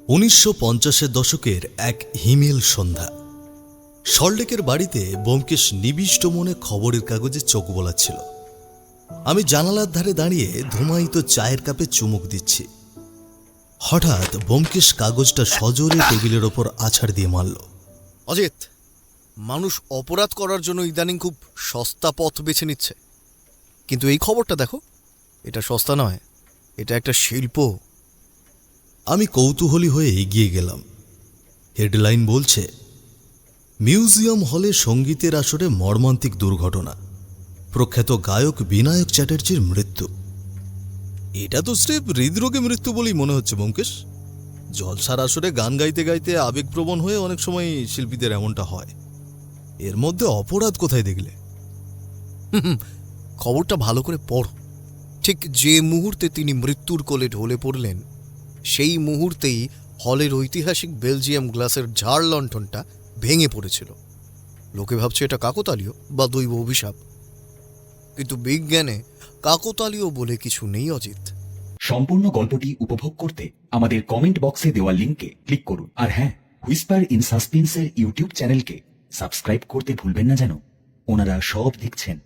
1950-এর দশকের এক হিমেল সন্ধ্যা। সল্টলেকের বাড়িতে ব্যোমকেশ নিবিষ্ট মনে খবরের কাগজে চোখ বোলাচ্ছিল। আমি জানালার ধারে দাঁড়িয়ে ধুমায়িত চায়ের কাপে চুমুক দিচ্ছি। হঠাৎ ব্যোমকেশ কাগজটা সজোরে টেবিলের ওপর আছাড় দিয়ে মারল। অজিত, মানুষ অপরাধ করার জন্য ইদানিং খুব সস্তা পথ বেছে নিচ্ছে, কিন্তু এই খবরটা দেখো, এটা সস্তা নয়, এটা একটা শিল্প। আমি কৌতূহলী হয়ে এগিয়ে গেলাম। হেডলাইন বলছে, মিউজিয়াম হলে সঙ্গীতের আসরে মর্মান্তিক দুর্ঘটনা, প্রখ্যাত গায়ক বিনায়ক চ্যাটার্জির মৃত্যু। এটা তো স্রেফ হৃদরোগে মৃত্যু বলেই মনে হচ্ছে ব্যোমকেশ। জলসার আসরে গান গাইতে গাইতে আবেগপ্রবণ হয়ে অনেক সময় শিল্পীদের এমনটা হয়। এর মধ্যে অপরাধ কোথায় দেখলে? খবরটা ভালো করে পড়ো। ঠিক যে মুহূর্তে তিনি মৃত্যুর কোলে ঢলে পড়লেন, সেই মুহূর্তেই হলের ঐতিহাসিক বেলজিয়াম গ্লাসের ঝাড় লণ্ঠনটা ভেঙে পড়েছিল। লোকে ভাবছে এটা কাকতালীয় বা দৈব অভিশাপ, কিন্তু বিজ্ঞানে কাকতালীয় বলে কিছু নেই অজিত। সম্পূর্ণ গল্পটি উপভোগ করতে আমাদের কমেন্ট বক্সে দেওয়া লিঙ্কে ক্লিক করুন। আর হ্যাঁ, হুইসপার ইন সাসপেন্সের ইউটিউব চ্যানেলকে সাবস্ক্রাইব করতে ভুলবেন না যেন। ওনারা সব দেখছেন।